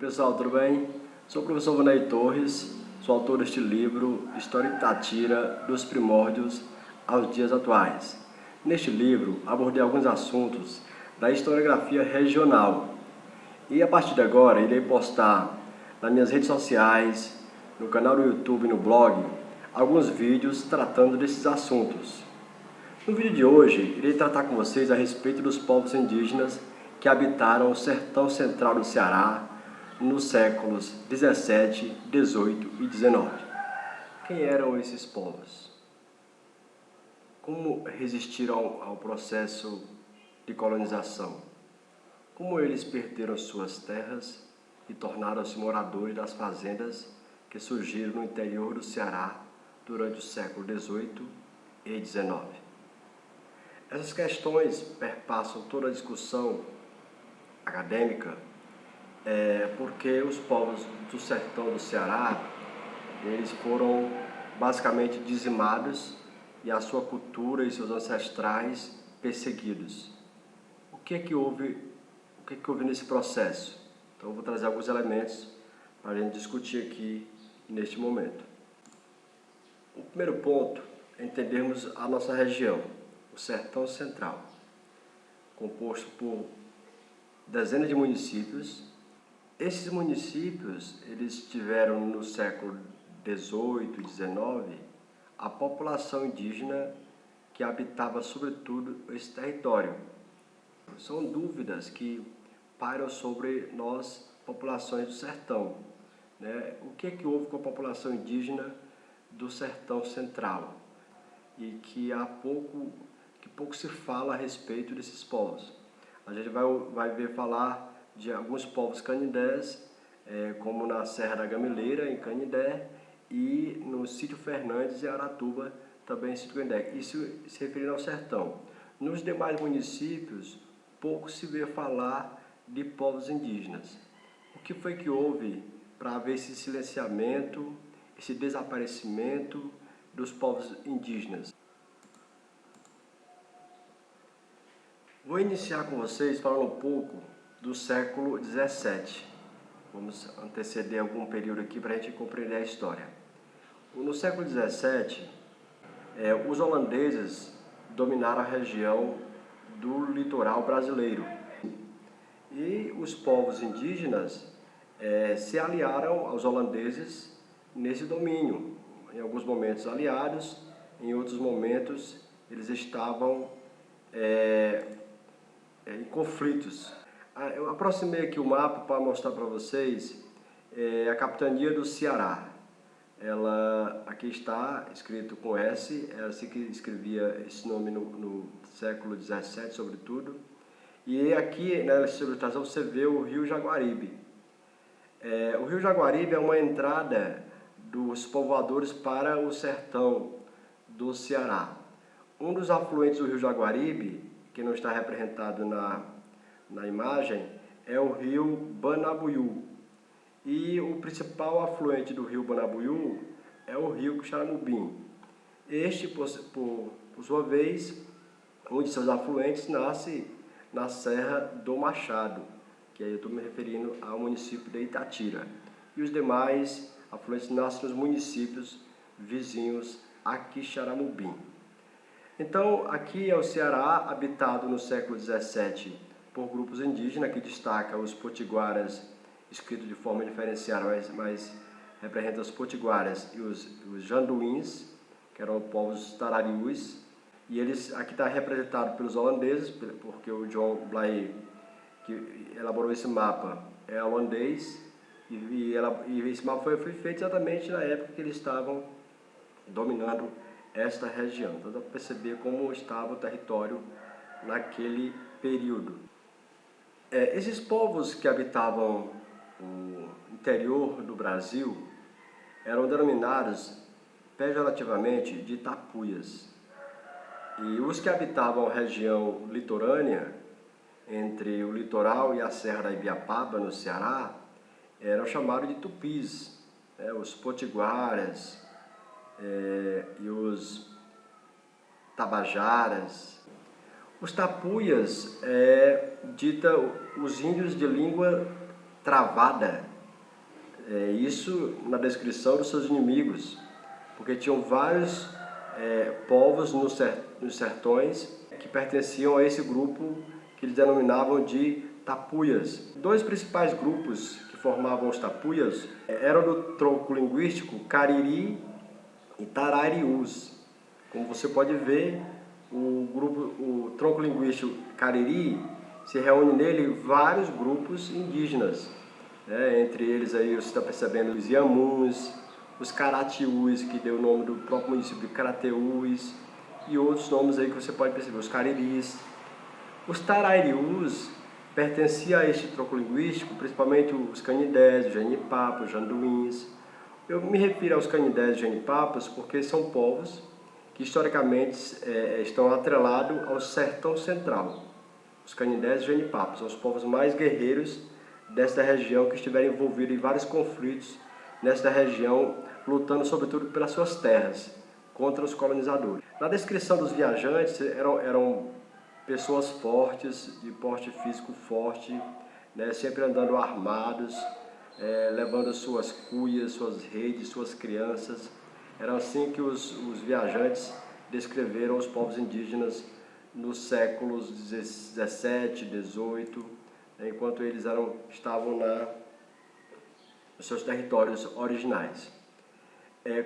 pessoal, tudo bem? Sou o professor Vanei Torres, sou autor deste livro História de Itatira, dos primórdios aos dias atuais. Neste livro, abordei alguns assuntos da historiografia regional e a partir de agora irei postar nas minhas redes sociais, no canal do YouTube e no blog, alguns vídeos tratando desses assuntos. No vídeo de hoje, irei tratar com vocês a respeito dos povos indígenas que habitaram o sertão central do Ceará nos séculos 17, 18 e 19. Quem eram esses povos? Como resistiram ao processo de colonização? Como eles perderam suas terras e tornaram-se moradores das fazendas que surgiram no interior do Ceará durante o século 18 e 19? Essas questões perpassam toda a discussão acadêmica, porque os povos do sertão do Ceará, eles foram basicamente dizimados e a sua cultura e seus ancestrais perseguidos. O que houve nesse processo? Então eu vou trazer alguns elementos para a gente discutir aqui neste momento. O primeiro ponto é entendermos a nossa região, o sertão central, composto por dezenas de municípios. Esses municípios, eles tiveram no século 18 e 19 a população indígena que habitava sobretudo esse território. São dúvidas que pairam sobre nós, populações do sertão, né? O que houve com a população indígena do sertão central? E que pouco se fala a respeito desses povos. A gente vai ver falar de alguns povos canindés, como na Serra da Gameleira, em Canindé, e no Sítio Fernandes, em Aratuba, também em Sítio Canindé. Isso se referindo ao sertão. Nos demais municípios, pouco se vê falar de povos indígenas. O que foi que houve para haver esse silenciamento, esse desaparecimento dos povos indígenas? Vou iniciar com vocês falando um pouco do século 17. Vamos anteceder algum período aqui para a gente compreender a história. No século 17, os holandeses dominaram a região do litoral brasileiro. E os povos indígenas se aliaram aos holandeses nesse domínio. Em alguns momentos aliados, em outros momentos eles estavam em conflitos. Eu aproximei aqui o mapa para mostrar para vocês a capitania do Ceará. Ela aqui está escrito com S, é assim que escrevia esse nome no século 17, sobretudo. E aqui nessa ilustração você vê o rio Jaguaribe. O rio Jaguaribe é uma entrada dos povoadores para o sertão do Ceará. Um dos afluentes do rio Jaguaribe, que não está representado na imagem, é o rio Banabuiú. E o principal afluente do rio Banabuiú é o rio Xaramubim. Este, por sua vez, um de seus afluentes nasce na Serra do Machado, que aí eu estou me referindo ao município de Itatira. E os demais afluentes nascem nos municípios vizinhos a Quixaramubim. Então, aqui é o Ceará, habitado no século 17 por grupos indígenas, que destaca os potiguaras, escrito de forma diferenciada, mas representa os potiguaras e os janduíns, que eram povos tarariús. E eles aqui está representado pelos holandeses, porque o John Bly, que elaborou esse mapa, é holandês, e esse mapa foi feito exatamente na época que eles estavam dominando esta região. Então dá para perceber como estava o território naquele período. Esses povos que habitavam o interior do Brasil eram denominados pejorativamente de tapuias. E os que habitavam a região litorânea, entre o litoral e a Serra da Ibiapaba, no Ceará, eram chamados de tupis, os potiguaras e os tabajaras. Os tapuias dita os índios de língua travada, Isso na descrição dos seus inimigos, porque tinham vários povos nos sertões que pertenciam a esse grupo que eles denominavam de tapuias. Dois principais grupos que formavam os tapuias eram do tronco linguístico Cariri e Tarariús. Como você pode ver, o tronco linguístico Cariri se reúne nele vários grupos indígenas, né? Entre eles aí você está percebendo os Iamuns, os Caratiús, que deu o nome do próprio município de Carateús, e outros nomes aí que você pode perceber, os Cariris. Os Tarariús pertenciam a este tronco linguístico, principalmente os Canidés, os Genipapos, os Janduíns. Eu me refiro aos Canidés e Genipapos porque são povos que historicamente estão atrelados ao sertão central. Os Canidés e Genipapos são os povos mais guerreiros desta região, que estiveram envolvidos em vários conflitos nesta região, lutando sobretudo pelas suas terras contra os colonizadores. Na descrição dos viajantes, eram pessoas fortes, de porte físico forte, né, sempre andando armados, levando suas cuias, suas redes, suas crianças. Era assim que os viajantes descreveram os povos indígenas nos séculos 17, 18, enquanto eles estavam nos seus territórios originais.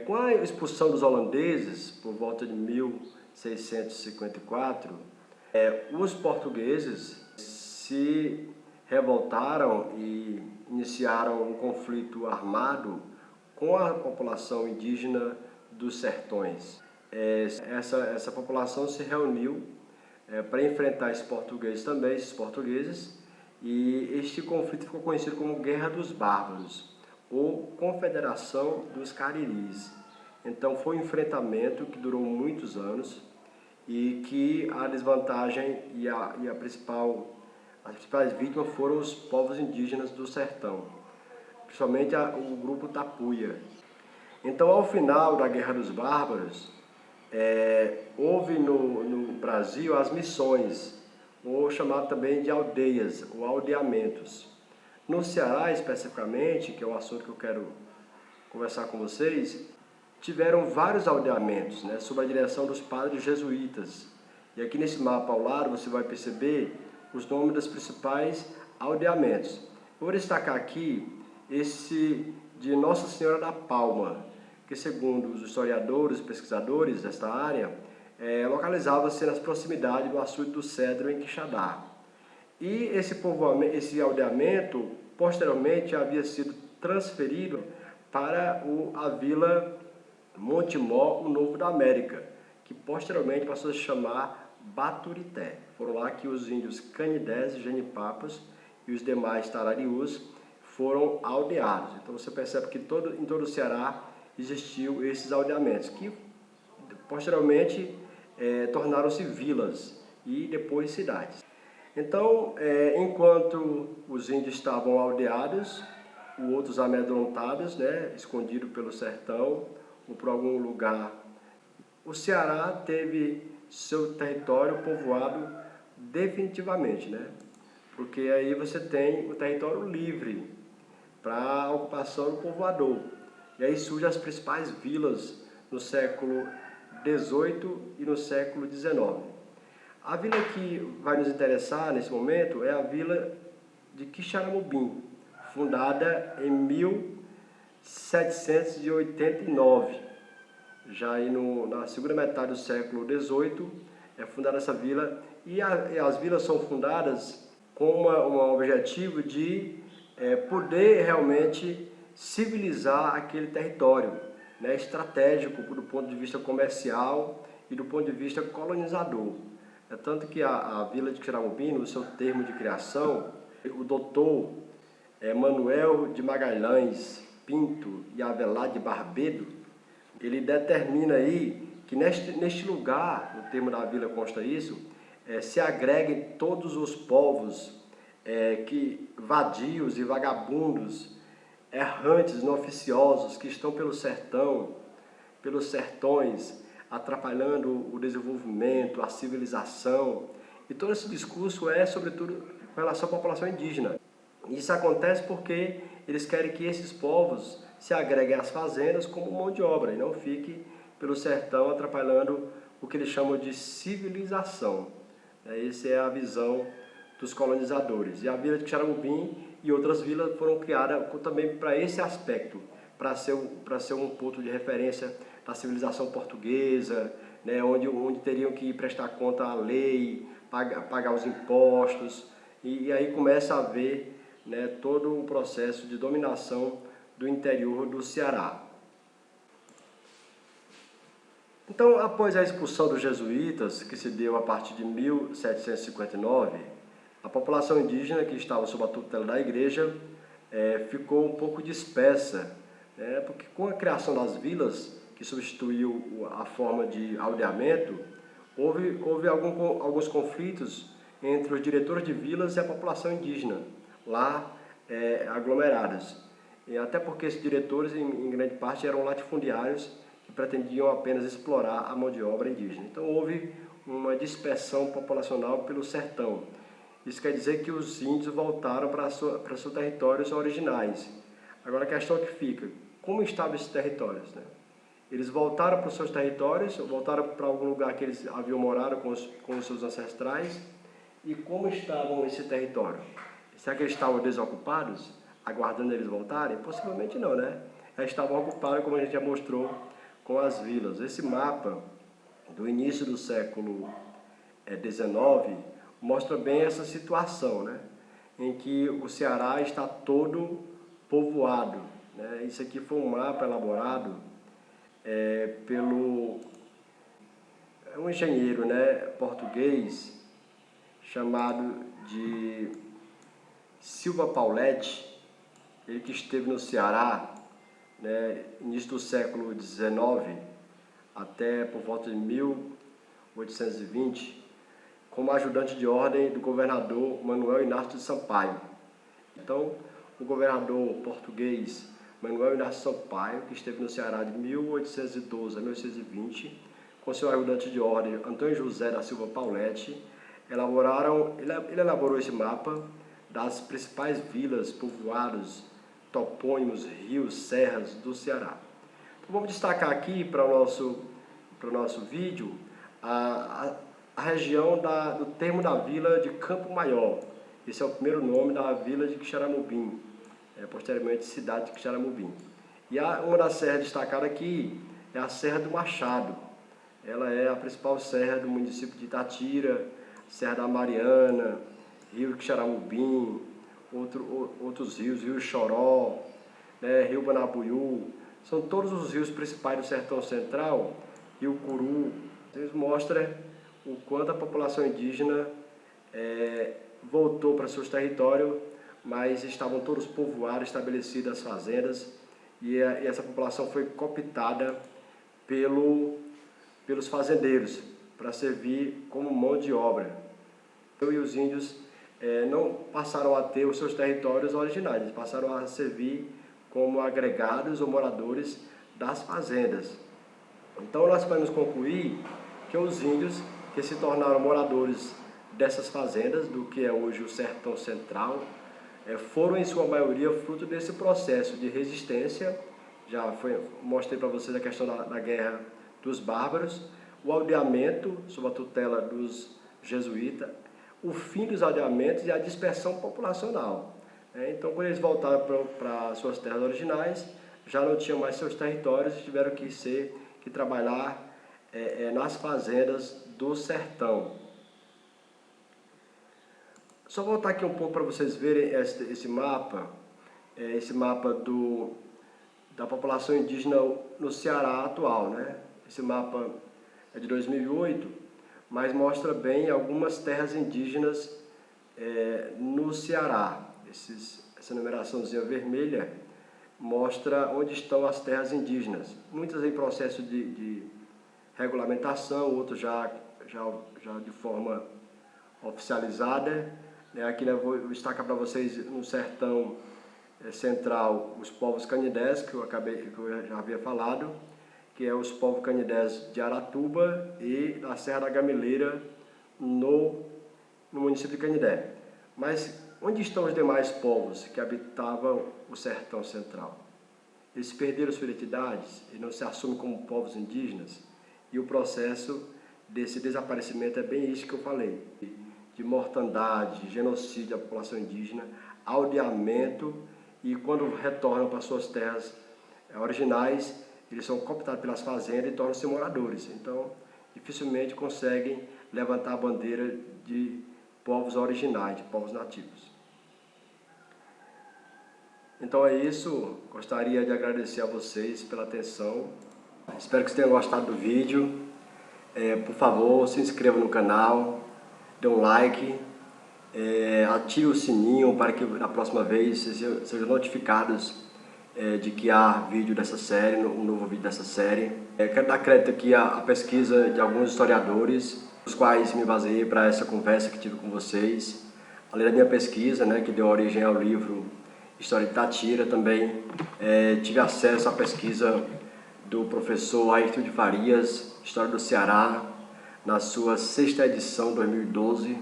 Com a expulsão dos holandeses, por volta de 1654, os portugueses se revoltaram e iniciaram um conflito armado com a população indígena dos sertões. Essa população se reuniu para enfrentar esses portugueses, e este conflito ficou conhecido como Guerra dos Bárbaros, ou Confederação dos Cariris. Então foi um enfrentamento que durou muitos anos e que a desvantagem e as principais vítimas foram os povos indígenas do sertão, principalmente o grupo Tapuia. Então, ao final da Guerra dos Bárbaros, houve no Brasil as missões, ou chamado também de aldeias, ou aldeamentos. No Ceará, especificamente, que é o assunto que eu quero conversar com vocês, tiveram vários aldeamentos, né, sob a direção dos padres jesuítas. E aqui nesse mapa ao lado você vai perceber os nomes dos principais aldeamentos. Eu vou destacar aqui esse de Nossa Senhora da Palma, que segundo os historiadores e pesquisadores desta área, localizava-se nas proximidades do açude do Cedro, em Quixadá. E esse aldeamento, posteriormente, havia sido transferido para a Vila Montemor, o Novo da América, que posteriormente passou a se chamar Baturité. Foram lá que os índios Canidés e Genipapos e os demais Tarariús foram aldeados. Então você percebe que em todo o Ceará existiu esses aldeamentos, que posteriormente tornaram-se vilas e depois cidades. Então, enquanto os índios estavam aldeados, os outros amedrontados, né, escondidos pelo sertão ou por algum lugar, o Ceará teve seu território povoado definitivamente, né? Porque aí você tem o território livre para a ocupação do povoador. E aí surgem as principais vilas no século XVIII e no século XIX. A vila que vai nos interessar nesse momento é a vila de Quixaramubim, fundada em 1789. Já aí na segunda metade do século XVIII é fundada essa vila, e as vilas são fundadas com um objetivo de poder realmente civilizar aquele território, né, estratégico do ponto de vista comercial e do ponto de vista colonizador. É tanto que a vila de Quixaramubim, no seu termo de criação, o doutor Manuel de Magalhães Pinto e Avelar de Barbedo, ele determina aí que neste lugar, no termo da vila consta isso, se agreguem todos os povos vadios e vagabundos, errantes, inoficiosos, que estão pelo sertão, pelos sertões, atrapalhando o desenvolvimento, a civilização. E todo esse discurso sobretudo, com relação à população indígena. Isso acontece porque eles querem que esses povos se agreguem às fazendas como mão de obra e não fiquem pelo sertão atrapalhando o que eles chamam de civilização. Essa é a visão dos colonizadores. E a vila de Xaramubim e outras vilas foram criadas também para esse aspecto, para ser um ponto de referência da civilização portuguesa, né, onde teriam que prestar conta à lei, pagar os impostos, e aí começa a haver, né, todo o processo de dominação do interior do Ceará. Então, após a expulsão dos jesuítas, que se deu a partir de 1759, a população indígena que estava sob a tutela da igreja ficou um pouco dispersa, porque com a criação das vilas, que substituiu a forma de aldeamento, houve alguns conflitos entre os diretores de vilas e a população indígena, lá aglomeradas. E até porque esses diretores, em grande parte, eram latifundiários que pretendiam apenas explorar a mão de obra indígena. Então houve uma dispersão populacional pelo sertão. Isso quer dizer que os índios voltaram para seus territórios originais. Agora a questão que fica, como estavam esses territórios, né? Eles voltaram para os seus territórios, voltaram para algum lugar que eles haviam morado com os seus ancestrais, e como estavam esse território? Será que eles estavam desocupados, aguardando eles voltarem? Possivelmente não, né? Eles estavam ocupados, como a gente já mostrou, com as vilas. Esse mapa do início do século XIX mostra bem essa situação, né? Em que o Ceará está todo povoado, né? Isso aqui foi um mapa elaborado pelo um engenheiro, né, português chamado de Silva Pauletti, ele que esteve no Ceará, né, início do século XIX até por volta de 1820, como ajudante de ordem do governador Manuel Inácio de Sampaio. Então, o governador português Manuel Inácio Sampaio, que esteve no Ceará de 1812 a 1820, com seu ajudante de ordem Antônio José da Silva Pauletti, ele elaborou esse mapa das principais vilas, povoados, topônimos, rios, serras do Ceará. Então, vamos destacar aqui para o nosso vídeo a região do termo da vila de Campo Maior. Esse é o primeiro nome da vila de Xaramubim, posteriormente cidade de Xaramubim. E uma das serras destacadas aqui é a Serra do Machado. Ela é a principal serra do município de Itatira, Serra da Mariana, Rio Xaramubim, outros rios, Rio Choró, né, Rio Banabuiú, são todos os rios principais do Sertão Central, Rio Curu. Eles mostram o quanto a população indígena voltou para seus territórios, mas estavam todos povoados, estabelecidas as fazendas, e essa população foi cooptada pelos fazendeiros para servir como mão de obra. E os índios não passaram a ter os seus territórios originais, eles passaram a servir como agregados ou moradores das fazendas. Então nós podemos concluir que os índios que se tornaram moradores dessas fazendas, do que é hoje o Sertão Central, foram em sua maioria fruto desse processo de resistência. Mostrei para vocês a questão da guerra dos bárbaros, o aldeamento sob a tutela dos jesuítas, o fim dos aldeamentos e a dispersão populacional. Então, quando eles voltaram para suas terras originais, já não tinham mais seus territórios e tiveram que trabalhar nas fazendas do sertão. Só voltar aqui um pouco para vocês verem esse mapa da população indígena no Ceará atual, né? Esse mapa é de 2008, mas mostra bem algumas terras indígenas no Ceará. Essa numeraçãozinha vermelha mostra onde estão as terras indígenas. Muitas em processo de regulamentação, outras já de forma oficializada. Aqui eu vou destacar para vocês no sertão central os povos canidés, que eu já havia falado, que é os povos canidés de Aratuba e da Serra da Gamileira, no município de Canidé. Mas onde estão os demais povos que habitavam o sertão central? Eles perderam sua identidade e não se assumem como povos indígenas? E o processo desse desaparecimento é bem isso que eu falei, de mortandade, genocídio da população indígena, aldeamento, e quando retornam para suas terras originais, eles são cooptados pelas fazendas e tornam-se moradores. Então, dificilmente conseguem levantar a bandeira de povos originais, de povos nativos. Então é isso, gostaria de agradecer a vocês pela atenção. Espero que vocês tenham gostado do vídeo. Por favor, se inscreva no canal, dê um like, ative o sininho para que na próxima vez vocês sejam notificados de que há vídeo dessa série, um novo vídeo dessa série. Quero dar crédito aqui à pesquisa de alguns historiadores, os quais me baseei para essa conversa que tive com vocês. Além da minha pesquisa, que deu origem ao livro História de Itatira, também tive acesso à pesquisa do professor Ayrton de Farias, História do Ceará, na sua 6ª edição, 2012.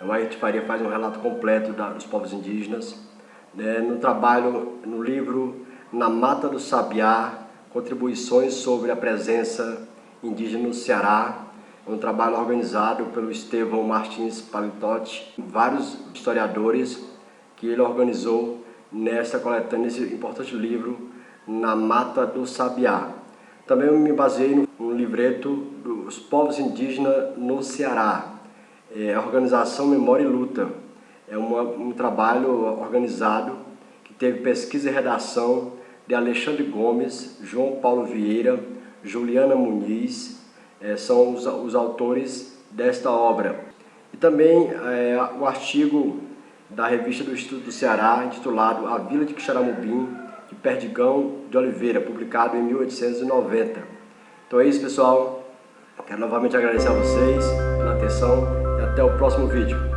O Ayrton de Farias faz um relato completo dos povos indígenas. No livro Na Mata do Sabiá, contribuições sobre a presença indígena no Ceará, um trabalho organizado pelo Estevão Martins Palitotti, vários historiadores que ele organizou nessa coletânea, nesse importante livro, Na Mata do Sabiá. Também eu me baseei no livreto dos povos indígenas no Ceará, a organização Memória e Luta. É um trabalho organizado que teve pesquisa e redação de Alexandre Gomes, João Paulo Vieira, Juliana Muniz, são os autores desta obra. E também o artigo da revista do Instituto do Ceará, intitulado A Vila de Quixaramubim, de Perdigão de Oliveira, publicado em 1890. Então é isso, pessoal. Quero novamente agradecer a vocês pela atenção e até o próximo vídeo.